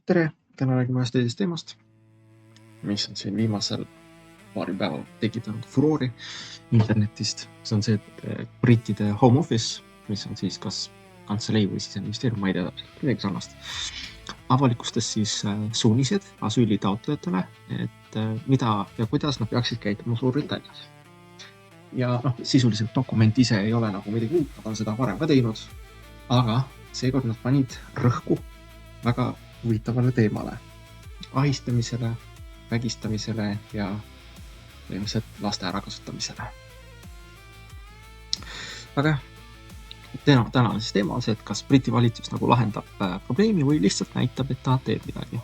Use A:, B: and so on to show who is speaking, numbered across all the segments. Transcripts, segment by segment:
A: Tere! Täna räägime ühest teisest teemast, mis on siin viimasel paari päeval tekitanud furoori internetist. See on see, et brittide Home Office, mis on siis kas kantselei või siseministeerium, ma ei tea täpselt, midagi sarnast, avalikustas siis suunised asüülitaotlejatele, et mida ja kuidas nad peaksid käituma Suurbritannias. Ja sisuliselt dokument ise ei ole nagu midagi uut, nad on seda varem ka teinud, aga seekord nad panid rõhku väga huvitavale teemale, ahistamisele, vägistamisele ja põhimõtteliselt laste ärakasutamisele. Aga täna on siis teema see, et kas Briti valitsus nagu lahendab probleemi või lihtsalt näitab, et ta teeb midagi.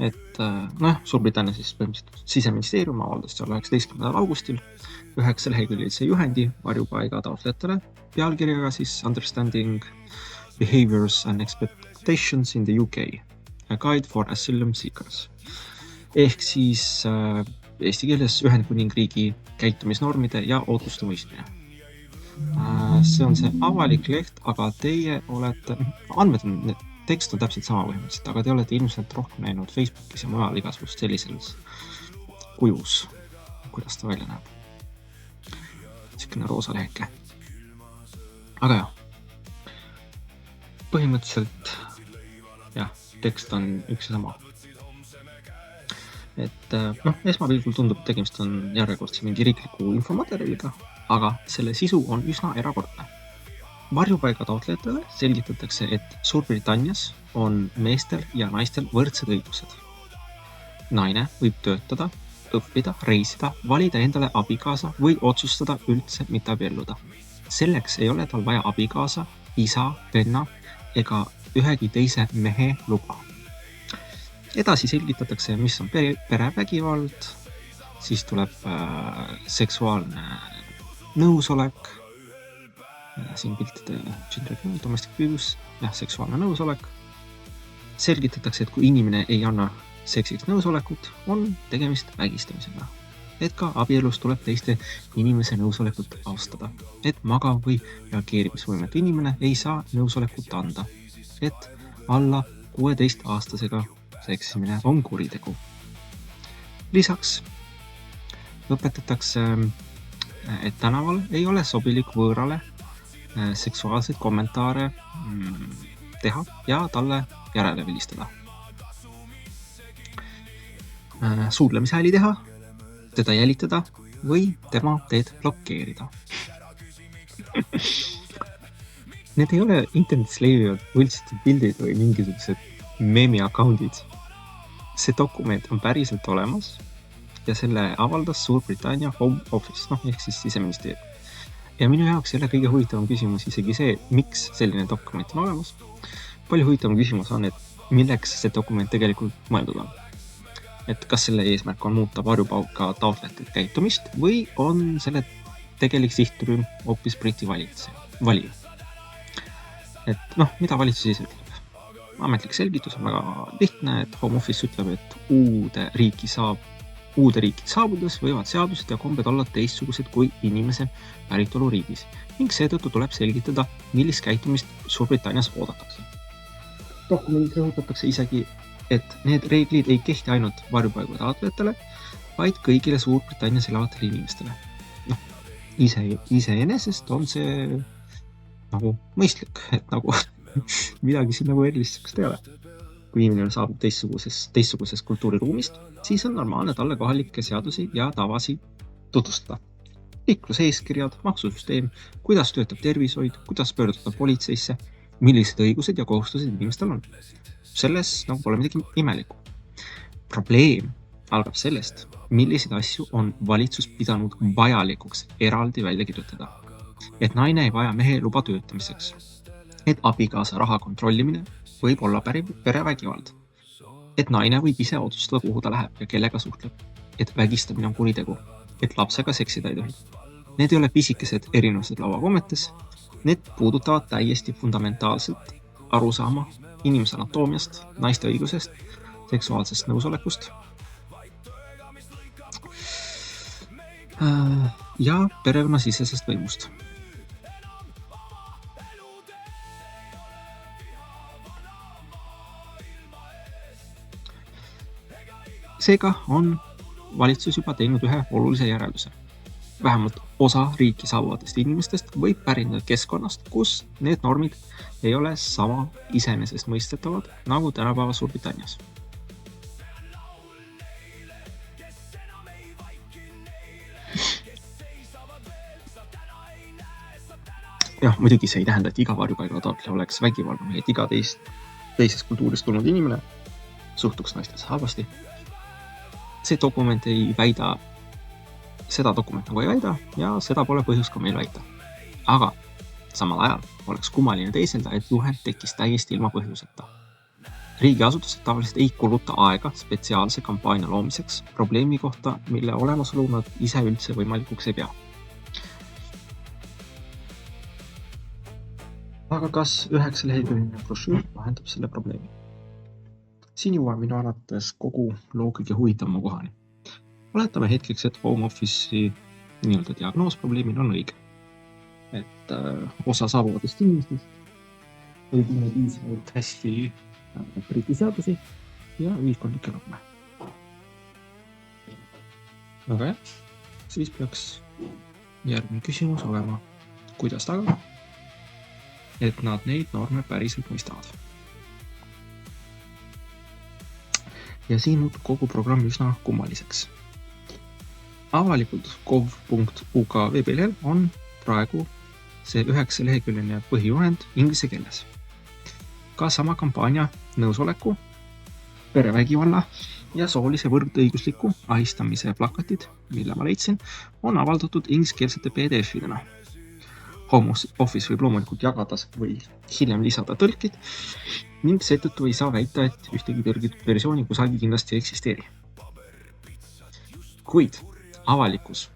A: Et Suurbritannia siis põhimõtteliselt siseministeerium avaldas seal 19. augustil 9 leheküljelise juhendi varjupaiga taotlejatele pealkirjaga siis Understanding Behaviors and Expectations in the UK, a guide for asylum seekers. Ehk siis eesti keeles Ühendkuningriigi käitumisnormide ja ootuste mõistmine. See on see avalik leht, aga teie olete, tekst on täpselt sama põhimõtteliselt, aga te olete ilmselt rohkem näinud Facebookis ja mujal igasugust sellises kujus, kuidas ta välja näeb. Selline roosa leheke. Aga jah, põhimõtteliselt tekst on üks ja sama. Et esmapilgul tundub, et tegemist on järjekordse mingi riikliku infomaterjaliga, aga selle sisu on üsna erakordne. Varjupaiga taotlejatele selgitatakse, et Suurbritannias on meestel ja naistel võrdsed õigused. Naine võib töötada, õppida, reisida, valida endale abikaasa või otsustada üldse mitte abielluda. Selleks ei ole tal vaja abikaasa, isa, venna ega ühegi teise mehe luba. Edasi selgitatakse, mis on perevägivald, siis tuleb seksuaalne nõusolek, siin piltide gender, domestic abuse, seksuaalne nõusolek. Selgitatakse, et kui inimene ei anna seksiks nõusolekut, on tegemist vägistamisega. Et ka abielus tuleb teiste inimese nõusolekut austada. Et magav või reageerimisvõimetu inimene ei saa nõusolekut anda. Et alla 16-aastasega seksimine on kuritegu. Lisaks õpetatakse, et tänaval ei ole sobilik võõrale seksuaalseid kommentaare teha ja talle järele vilistada. Suudlemishääli teha, teda jälitada või tema teed blokeerida. Need ei ole internetis levivad võltsitud pildid või mingisugused meemi accountid. See dokument on päriselt olemas ja selle avaldas Suurbritannia Home Office, ehk siis siseministeerium. Ja minu jaoks ei ole kõige huvitavam küsimus isegi see, miks selline dokument on olemas. Palju huvitavam küsimus on, et milleks see dokument tegelikult mõeldud on. Et kas selle eesmärk on muuta varjupaiga taotlejate käitumist või on selle tegelik sihtrühm hoopis Briti valija. Et mida valitsus ise ütleb? Ametlik selgitus on väga lihtne, et Home Office ütleb, et uude riiki saabudes võivad seadused ja kombed olla teistsugused kui inimese päritolu riigis ning seetõttu tuleb selgitada, millist käitumist Suurbritannias oodatakse. Dokumendis rõhutatakse isegi, et need reeglid ei kehti ainult varjupaiga taotlejatele, vaid kõigile Suurbritannias elavatele inimestele. Iseenesest on see nagu mõistlik, et nagu midagi siin nagu erilistust ei ole. Kui inimene saabub teistsuguses kultuuriruumist, siis on normaalne talle kohalikke seadusi ja tavasi tutvustada. Liikluseeskirjad, maksusüsteem, kuidas töötab tervishoid, kuidas pöörduda politseisse, millised õigused ja kohustused inimestel on. Selles pole midagi imelikku. Probleem algab sellest, milliseid asju on valitsus pidanud vajalikuks eraldi välja kirjutada. Et naine ei vaja mehe luba töötamiseks. Et abikaasa raha kontrollimine võib olla perevägivald. Et naine võib ise otsustada, kuhu ta läheb ja kellega suhtleb. Et vägistamine on kuritegu. Et lapsega seksida ei tohi. Need ei ole pisikesed erinevused lauakommetes. Need puudutavad täiesti fundamentaalselt arusaama inimese anatoomiast, naiste õigusest, seksuaalsest nõusolekust ja perekonnasisesest võimust. Seega on valitsus juba teinud ühe olulise järelduse. Vähemalt osa riiki saabuvatest inimestest võib pärineda keskkonnast, kus need normid ei ole sama iseenesestmõistetavad nagu tänapäeva Suurbritannias. Jah, muidugi see ei tähenda, et iga varjupaiga taotleja oleks vägivaldne, et iga teisest kultuurist tulnud inimene suhtuks naistesse halvasti. See dokument seda dokument nagu ei väida ja seda pole põhjust ka meil väita. Aga samal ajal oleks kummaline teeselda, et juhend tekkis täiesti ilma põhjuseta. Riigiasutused tavaliselt ei kuluta aega spetsiaalse kampaania loomiseks probleemi kohta, mille olemasolu nad ise üldse võimalikuks ei pea. Aga kas 9 leheküljeline brošüür lahendab selle probleemi? Siin jõuab minu arvates kogu loo kõige huvitavama kohani. Oletame hetkeks, et home office'i nii-öelda diagnoosprobleemil on õige. Et osa saabuvatest inimestest ei tunne piisavalt hästi briti seadusi ja ühiskondlikke norme. Aga jah, siis peaks järgmine küsimus olema, kuidas tagada, et nad neid norme päriselt mõistavad. Ja siin muutub kogu programm üsna kummaliseks. Avalikult gov.uk veebilehel on praegu see 9 leheküljeline põhijuhend inglise keeles. Ka sama kampaania nõusoleku, perevägivalla ja soolise võrdõigusliku ahistamise plakatid, mille ma leidsin, on avaldatud ingliskeelsete PDF-idena. Home Office võib loomulikult jagada või hiljem lisada tõlkid ning seetõttu ei saa väita, et ühtegi tõlgitud versiooni kusagil kindlasti ei eksisteeri. Kuid avalikus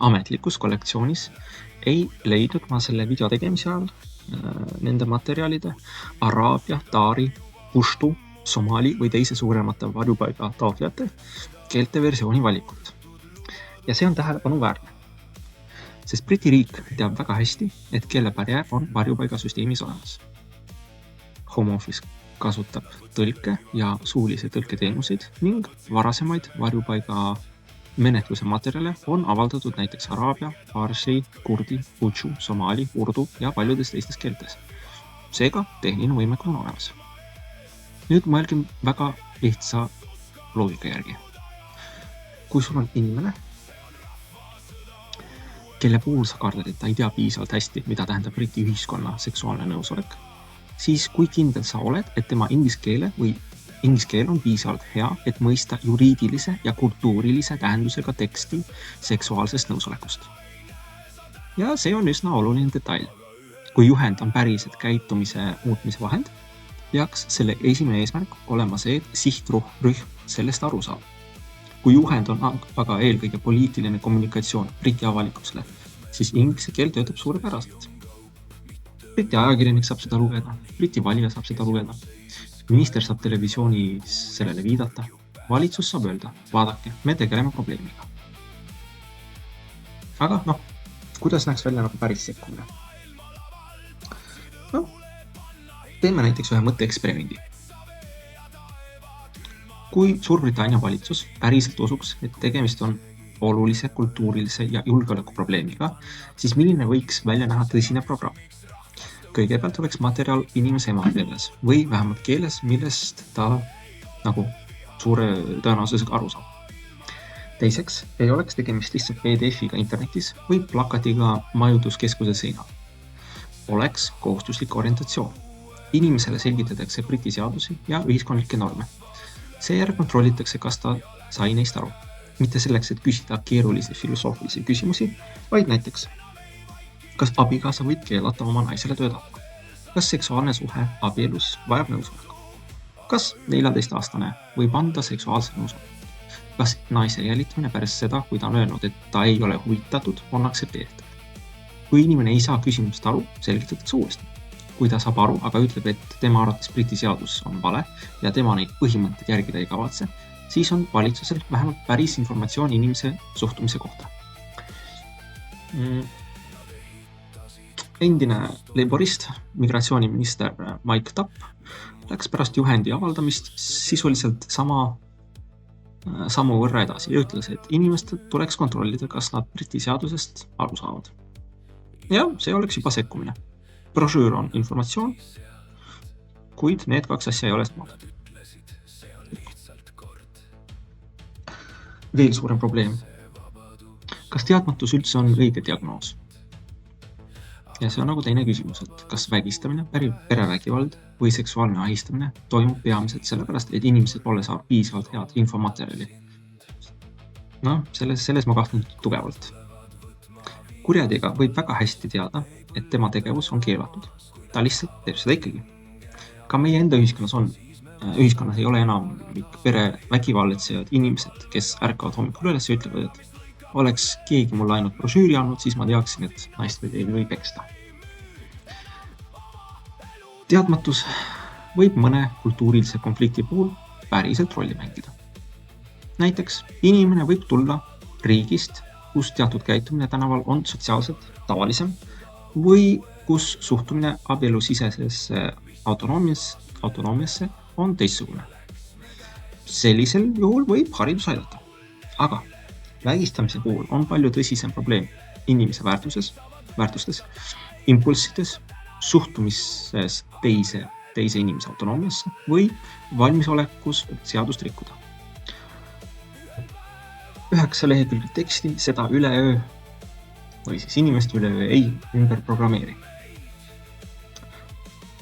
A: ametlikus kollektsioonis ei leidnud ma selle video tegemise ajal nende materjalide araabia, taari, pushtu, somaali või teise suuremate varjupaiga taotlejate keelte versiooni valikut. Ja see on tähelepanuväärne. Sest Briti riik teab väga hästi, et keelebarjäär on varjupaigasüsteemis olemas. Home Office kasutab tõlke ja suulise tõlketeenuseid ning varasemaid varjupaiga menetluse materjale on avaldatud näiteks araabia, farsi, kurdi, puchu, somaali, urdu ja paljudes teistes keeltes. Seega tehniline võimekus on olemas. Nüüd mõelgem väga lihtsa loogika järgi. Kui sul on inimene, kelle puhul sa kardad, et ta ei tea piisavalt hästi, mida tähendab briti ühiskonna seksuaalne nõusolek, siis kui kindel sa oled, et tema inglise keel on piisavalt hea, et mõista juriidilise ja kultuurilise tähendusega teksti seksuaalsest nõusolekust. Ja see on üsna oluline detail. Kui juhend on päriselt käitumise muutmise vahend, peaks selle esimene eesmärk olema see, et sihtrühm sellest aru saab. Kui juhend on aga eelkõige poliitiline kommunikatsioon briti avalikkusele, siis inglise keel töötab suurepäraselt. Briti ajakirjanik saab seda lugeda, briti valija saab seda lugeda, minister saab televisioonis sellele viidata, valitsus saab öelda, vaadake, me tegeleme probleemiga. Aga kuidas näeks välja nagu päris sekkumine? Teeme näiteks ühe mõtteeksperimendi. Kui Suurbritannia valitsus päriselt usuks, et tegemist on olulise, kultuurilise ja julgeoleku probleemiga, siis milline võiks välja näha tõsine programm? Kõigepealt oleks materjal inimese emakeeles või vähemalt keeles, millest ta nagu suure tõenäosusega aru saab. Teiseks ei oleks tegemist lihtsalt PDF-iga internetis või plakatiga majutuskeskuse seinal. Oleks kohustuslik orientatsioon. Inimesele selgitatakse briti seadusi ja ühiskondlikke norme. Seejärel kontrollitakse, kas ta sai neist aru. Mitte selleks, et küsida keerulisi filosoofilisi küsimusi, vaid näiteks, kas abikaasa võib keelata oma naisele töötada? Kas seksuaalne suhe abielus vajab nõusoleku? Kas 14-aastane võib anda seksuaalse nõusoleku? Kas naise jälitamine pärast seda, kui ta on öelnud, et ta ei ole huvitatud, on aktsepteeritud? Kui inimene ei saa küsimust aru, selgitatakse uuesti. Kui ta saab aru, aga ütleb, et tema arvates briti seadus on vale ja tema neid põhimõtteid järgida ei kavatse, siis on valitsusel vähemalt päris informatsioon inimese suhtumise kohta. Endine laborist, migratsiooniminister Mike Tapp läks pärast juhendi avaldamist sisuliselt sama sammu võrra edasi ja ütles, et inimestel tuleks kontrollida, kas nad Briti seadusest aru saavad. Ja see oleks juba sekkumine. Brošüür on informatsioon, kuid need kaks asja ei ole samad. Veel suurem probleem. Kas teadmatus üldse on õige diagnoos? Ja see on nagu teine küsimus, et kas vägistamine, perevägivald või seksuaalne ahistamine toimub peamiselt sellepärast, et inimesed pole saanud piisavalt head infomaterjali. Selles ma kahtlen tugevalt. Kurjatega võib väga hästi teada, et tema tegevus on keelatud. Ta lihtsalt teeb seda ikkagi. Ka meie enda ühiskonnas ei ole enam perevägivalletsejad inimesed, kes ärkavad hommikul üles ja ütlevad, et oleks keegi mulle ainult brošüüri andnud, siis ma teaksin, et naist ei või peksta. Teadmatus võib mõne kultuurilise konflikti puhul päriselt rolli mängida. Näiteks inimene võib tulla riigist, kus teatud käitumine tänaval on sotsiaalselt tavalisem või kus suhtumine abielusisesesse autonoomiasse on teistsugune. Sellisel juhul võib haridus aidata. Aga vägistamise puhul on palju tõsisem probleem inimese väärtustes, impulssides, suhtumises teise inimese autonoomiasse või valmisolekus seadust rikkuda. 9 lehekülge teksti seda üleöö või siis inimest üleöö ei ümber programmeeri.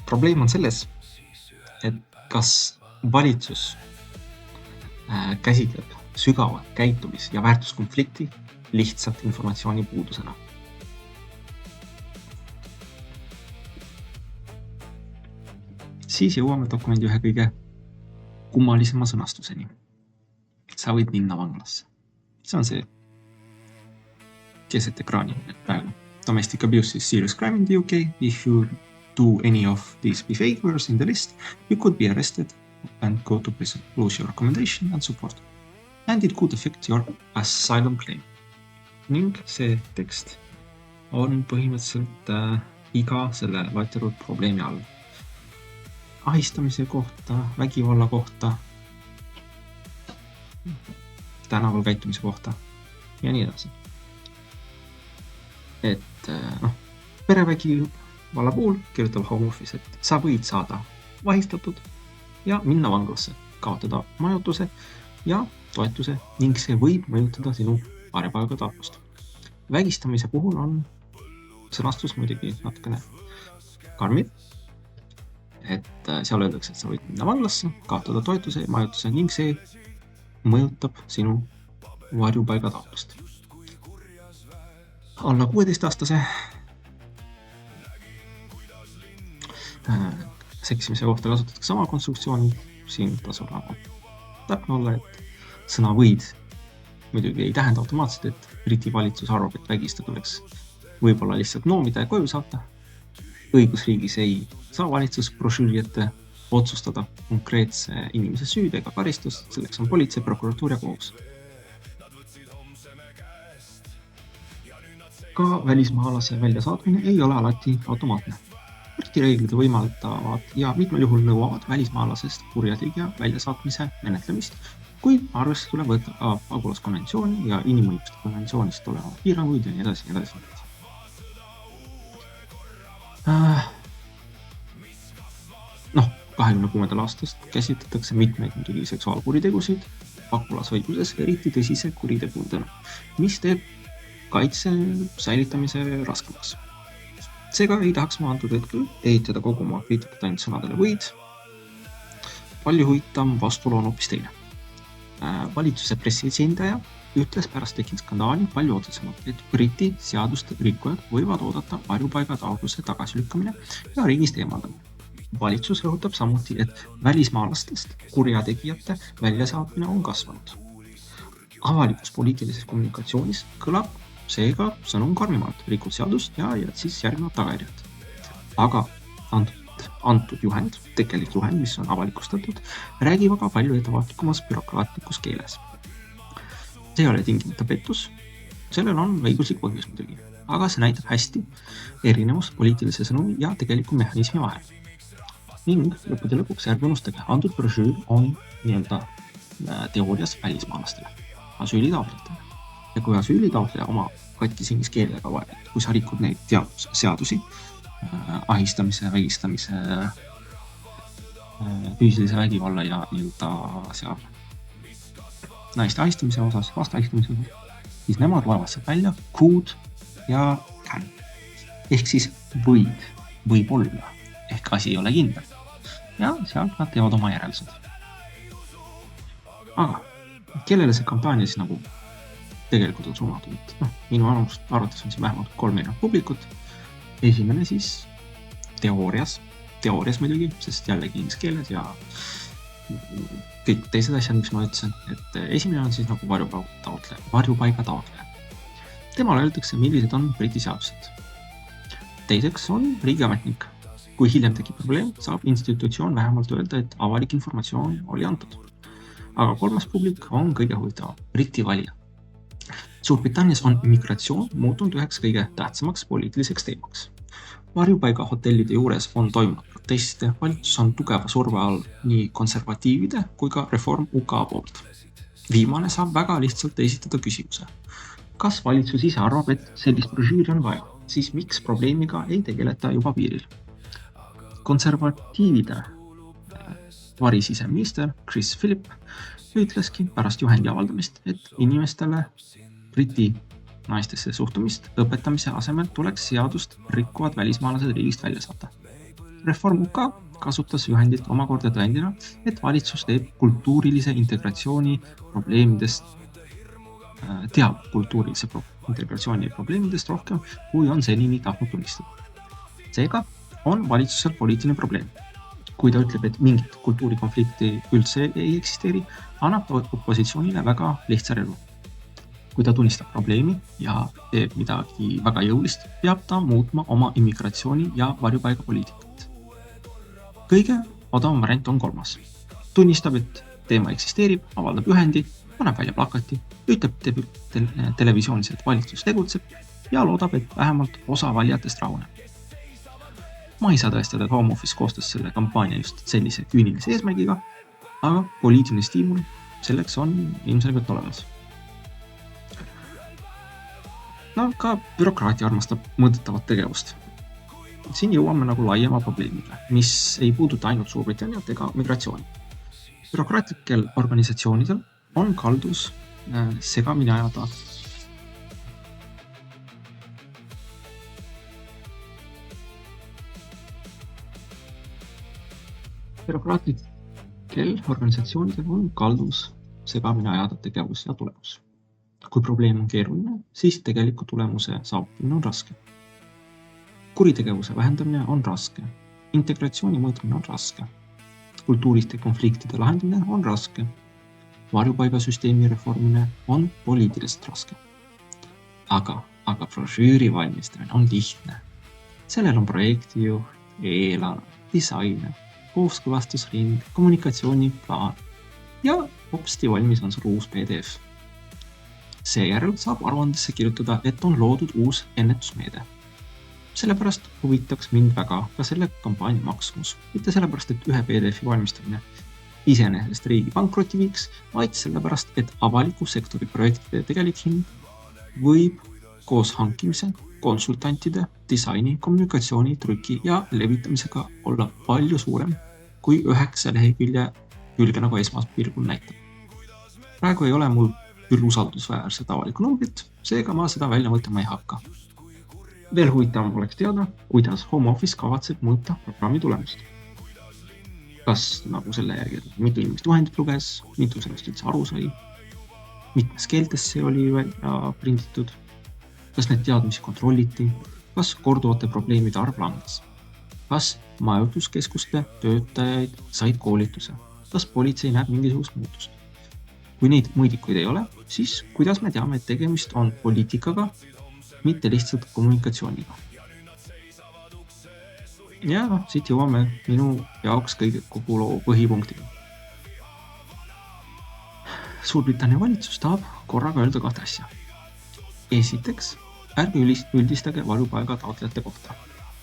A: Probleem on selles, et kas valitsus käsitleb sügavat käitumis- ja väärtuskonflikti lihtsalt informatsiooni puudusena. Siis jõuame dokumendi ühe kõige kummalisema sõnastuseni. Sa võid minna vanglasse. See on see keset ekraani praegu. Domestic abuse is serious crime in the UK. If you do any of these behaviors in the list, you could be arrested and go to prison, lose your accommodation and support. And it could affect your asylum claim. Ning see tekst on põhimõtteliselt iga selle loetelud probleemi all. Ahistamise kohta, vägivalla kohta, tänaval käitumise kohta ja nii edasi. Et perevägivalla puhul kirjutab Home Office, et sa võid saada vahistatud ja minna vanglasse, kaotada majutuse ja toetuse ning see võib mõjutada sinu varjupaigataotlust. Vägistamise puhul on sõnastus muidugi natukene karmim, et seal öeldakse, et sa võid minna vanglasse, kaotada toetuse ja majutuse ning see mõjutab sinu varjupaigataotlust. Alla 16-aastase seksimise kohta kasutatakse sama konstruktsiooni, siin tasub nagu täpne olla, et sõna võid muidugi ei tähenda automaatselt, et Briti valitsus arvab, et vägista tuleks võib-olla lihtsalt noomida ja koju saata. Õigusriigis ei saa valitsus brošüüri ette otsustada konkreetse inimese süüd ega karistust, selleks on politsei, prokuratuur ja kohus. Ka välismaalase väljasaatmine ei ole alati automaatne. Briti reeglid võimaldavad ja mitmel juhul nõuavad välismaalasest kurjategija väljasaatmise menetlemist, kuid arvesse tuleb võtta ka pagulaskonventsiooni ja inimõiguste konventsioonist tulevad piiranguid ja nii edasi. 26. aastast käsitletakse mitmeid muidugi seksuaalkuritegusid pagulasõiguses eriti tõsise kuritegudena, mis teeb kaitse säilitamise raskemaks. Seega ei tahaks ma antud hetkel ehitada kogu oma kriitikat ainult sõnadele võid. Palju huvitavam vastuolu on hoopis teine. Valitsuse pressiesindaja ütles pärast tekkinud skandaali palju otsesemalt, et Briti seaduste rikkujad võivad oodata varjupaigataotluse tagasilükkamine ja riigist eemaldamine. Valitsus rõhutab samuti, et välismaalastest kurjategijate väljasaatmine on kasvanud. Avalikus poliitilises kommunikatsioonis kõlab seega sõnum karmimalt, rikud seadust ja siis järgnevad tagajärjed. Aga antud juhend, tegelik juhend, mis on avalikustatud, räägib aga palju ettevaatlikumast bürokraatlikus keeles. See ei ole tingimata pettus, sellel on õiguslik põhjus muidugi, aga see näitab hästi erinevust poliitilise sõnumi ja tegeliku mehhanismi vahel. Ning lõppude lõpuks ärge unustage, antud brošüür on nii-öelda teoorias välismaalastele, asüülitaotlejatele. Ja kui asüülitaotleja oma katkis inglise keelega vaja, kui sa rikud neid seadusi, ahistamise, vägistamise, füüsilise vägivalla ja nii-öelda seal naiste ahistamise osas, laste ahistamise osas, siis nemad loevad sealt välja could ja can. Ehk siis võib olla, ehk asi ei ole kindel. Ja sealt nad teevad oma järeldused. Aga kellele see kampaania siis nagu tegelikult on suunatud? Minu arvates on siin vähemalt 3 publikut. Esimene siis teoorias muidugi, sest jällegi inglise keeles ja kõik teised asjad, mis ma ütlesin, et esimene on siis nagu varjupaiga taotleja. Temale öeldakse, millised on Briti seadused. Teiseks on riigiametnik. Kui hiljem tekib probleem, saab institutsioon vähemalt öelda, et avalik informatsioon oli antud. Aga 3. publik on kõige huvitavam, Briti valija. Suurbritannias on immigratsioon muutunud üheks kõige tähtsamaks poliitiliseks teemaks. Varjupaiga hotellide juures on toimunud proteste, valitsus on tugeva surve all nii konservatiivide kui ka Reform UK poolt. Viimane saab väga lihtsalt esitada küsimuse. Kas valitsus ise arvab, et sellist brošüüri on vaja, siis miks probleemiga ei tegeleta juba piiril? Konservatiivide varisiseminister Chris Philip ütleski pärast juhendi avaldamist, et inimestele Briti naistesse suhtumist õpetamise asemel tuleks seadust rikkuvad välismaalased riigist välja saata. Reform UK kasutas juhendit omakorda tõendina, et valitsus teab kultuurilise integratsiooni probleemidest rohkem, kui on senini tahtnud tunnistada. Seega on valitsusel poliitiline probleem. Kui ta ütleb, et mingit kultuurikonflikti üldse ei eksisteeri, annab ta opositsioonile väga lihtsa relva. Kui ta tunnistab probleemi ja teeb midagi väga jõulist, peab ta muutma oma immigratsiooni ja varjupaiga poliitikat. Kõige odavam variant on 3. Tunnistab, et teema eksisteerib, avaldab juhendi, paneb välja plakati, ütleb televisioonis, et valitsus tegutseb ja loodab, et vähemalt osa valijatest rahuneb. Ma ei saa tõestada, et Home Office koostas selle kampaania just sellise küünilise eesmärgiga, aga poliitiline stiimul selleks on ilmselgelt olemas. Ka bürokraatia armastab mõõdetavat tegevust. Siin jõuame nagu laiema probleemile, mis ei puuduta ainult Suurbritanniat ega migratsiooni. Bürokraatlikel organisatsioonidel on kaldus segamini ajada tegevus ja tulemus. Kui probleem on keeruline, siis tegeliku tulemuse saavutamine on raske. Kuritegevuse vähendamine on raske. Integratsiooni mõõtmine on raske. Kultuuriste konfliktide lahendamine on raske. Varjupaigasüsteemi reformine on poliitiliselt raske. Aga brošüüri valmistamine on lihtne. Sellel on projektijuht, eelarve, disainer, kooskõlastusring, kommunikatsiooniplaan ja hopsti valmis on sul uus PDF. Seejärel saab aruandesse kirjutada, et on loodud uus ennetusmeede. Sellepärast huvitaks mind väga ka selle kampaania maksumus. Mitte sellepärast, et ühe PDF-i valmistamine iseenesest riigi pankroti viiks, vaid sellepärast, et avaliku sektori projektide tegelik hind võib koos hankimise, konsultantide, disaini, kommunikatsiooni, trüki ja levitamisega olla palju suurem kui 9 lehekülge nagu esmaspilgul näitab. Praegu ei ole mul küll usaldusväärset avalikku numbrit, seega ma seda välja mõtlema ei hakka. Veel huvitavam oleks teada, kuidas Home Office kavatseb mõõta programmi tulemust. Kas nagu selle järgi, mitu inimest juhendit luges, mitu sellest üldse aru sai, mitmes keeltes see oli välja prinditud, kas need teadmisi kontrolliti, kas korduvate probleemide arv langes, kas majutuskeskuste töötajaid said koolituse, kas politsei näeb mingisugust muutust. Kui neid mõõdikuid ei ole, siis kuidas me teame, et tegemist on poliitikaga, mitte lihtsalt kommunikatsiooniga. Ja siit jõuame minu jaoks kogu loo põhipunktiga. Suurbritannia valitsus tahab korraga öelda 2 asja. Esiteks, ärge üldistage varjupaiga taotlejate kohta.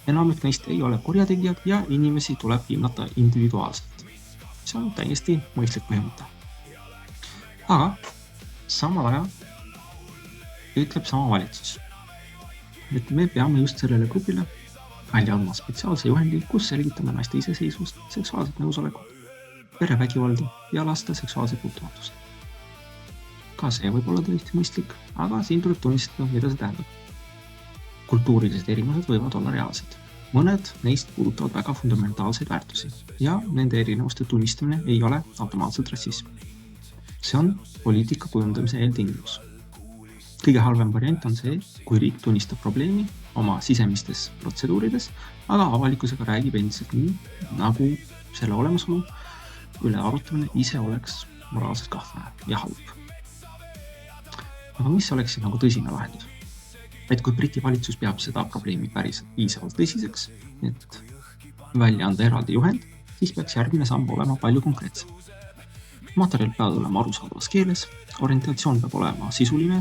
A: Enamik neist ei ole kurjategijad ja inimesi tuleb hinnata individuaalselt. See on täiesti mõistlik põhimõte. Aga samal ajal ütleb sama valitsus, et me peame just sellele grupile välja andma spetsiaalse juhendi, kus selgitame naiste iseseisvust, seksuaalset nõusolekut, perevägivalda ja laste seksuaalset puutumatust. Ka see võib olla tõesti mõistlik, aga siin tuleb tunnistada, mida see tähendab. Kultuurilised erinevused võivad olla reaalsed. Mõned neist puudutavad väga fundamentaalseid väärtusi ja nende erinevuste tunnistamine ei ole automaatselt rassism. See on poliitika kujundamise eeltingimus. Kõige halvem variant on see, kui riik tunnistab probleemi oma sisemistes protseduurides, aga avalikkusega räägib endiselt nii, nagu selle olemasolu üle arutamine ise oleks moraalselt kahtlane ja halb. Aga mis oleks siin nagu tõsine lahendus? Et kui Briti valitsus peab seda probleemi päriselt piisavalt tõsiseks, et välja anda eraldi juhend, siis peaks järgmine samm olema palju konkreetsem. Materjal peab olema arusaadavas keeles, orientatsioon peab olema sisuline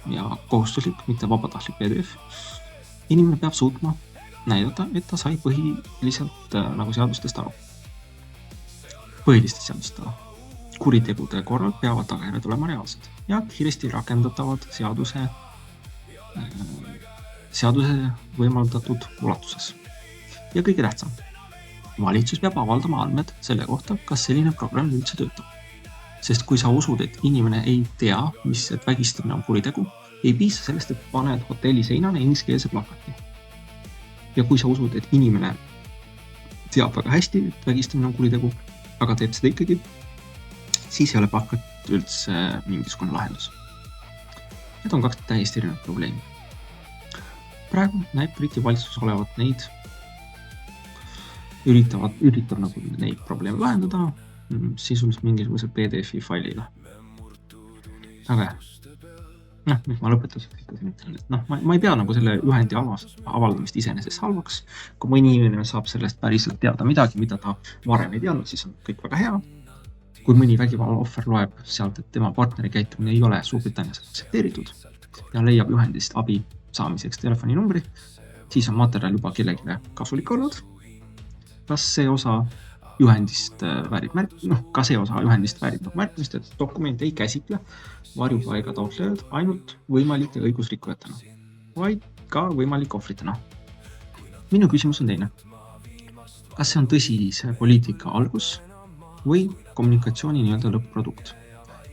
A: ja kohustuslik, mitte vabatahtlik PDF. Inimene peab suutma näidata, et ta sai põhiliselt nagu seadustest aru. Põhilistest seadustest aru. Kuritegude korral peavad tagajärjed olema reaalsed ja kiiresti rakendatavad seaduse võimaldatud ulatuses. Ja kõige tähtsam. Valitsus peab avaldama andmed selle kohta, kas selline programm üldse töötab. Sest kui sa usud, et inimene ei tea, et vägistamine on kuritegu, ei piisa sellest, et paned hotelli seinale ingliskeelse plakati. Ja kui sa usud, et inimene teab väga hästi, et vägistamine on kuritegu, aga teeb seda ikkagi, siis ei ole plakat üldse mingisugune lahendus. Need on kaks täiesti erinevad probleemi. Praegu näib Briti valitsus olevat neid üritab nagu neid probleeme lahendada sisuliselt mingisuguse PDF-i failiga. Aga nüüd ma lõpetuseks ikka siin ütlen, et ma ei pea nagu selle juhendi avaldamist iseenesest halvaks. Kui mõni inimene saab sellest päriselt teada midagi, mida ta varem ei teadnud, siis on kõik väga hea. Kui mõni vägivalla ohver loeb sealt, et tema partneri käitumine ei ole Suurbritannias aktsepteeritud ja leiab juhendist abi saamiseks telefoninumbri, siis on materjal juba kellelegi kasulik olnud. Kas see osa juhendist väärib märkimist, et dokument ei käsitle varjupaiga taotlejad ainult võimalike õigusrikkujatena, vaid ka võimalike ohvritena. Minu küsimus on teine. Kas see on tõsise poliitika algus või kommunikatsiooni nii-öelda lõpp-produkt?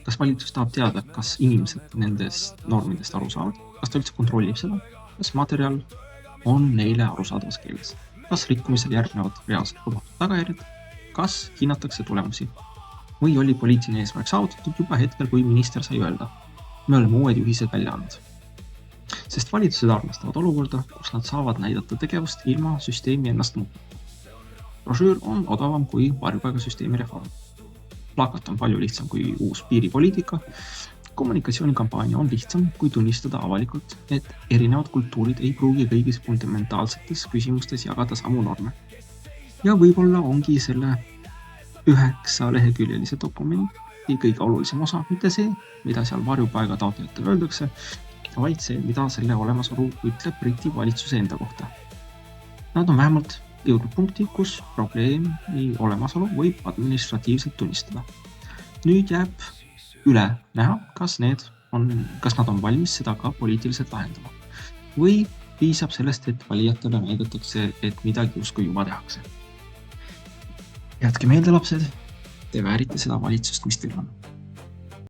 A: Kas valitsus tahab teada, kas inimesed nendest normidest aru saavad? Kas ta üldse kontrollib seda? Kas materjal on neile arusaadavas keeles? Kas rikkumisel järgnevad reaalselt lubatud tagajärjed? Kas hinnatakse tulemusi? Või oli poliitiline eesmärk saavutatud juba hetkel, kui minister sai öelda? Me oleme uued juhised välja andnud. Sest valitsused armastavad olukorda, kus nad saavad näidata tegevust ilma süsteemi ennast muuta. Brošüür on odavam kui varjupaigasüsteemi reform. Plakat on palju lihtsam kui uus piiripoliitika. Kommunikatsioonikampaania on lihtsam, kui tunnistada avalikult, et erinevad kultuurid ei pruugi kõigis fundamentaalsetes küsimustes jagada samu norme. Ja võib-olla ongi selle 9 leheküljelise dokumendi kõige olulisem osa, mitte see, mida seal varjupaiga taotlejatele öeldakse, vaid see, mida selle olemasolu ütleb Briti valitsuse enda kohta. Nad on vähemalt jõudnud punkti, kus probleemi olemasolu võib administratiivselt tunnistada. Nüüd jääb üle näha, kas nad on valmis seda ka poliitiliselt lahendama. Või piisab sellest, et valijatele näidatakse, et midagi justkui juba tehakse. Jätke meelde, lapsed, te väärite seda valitsust, mis teil on.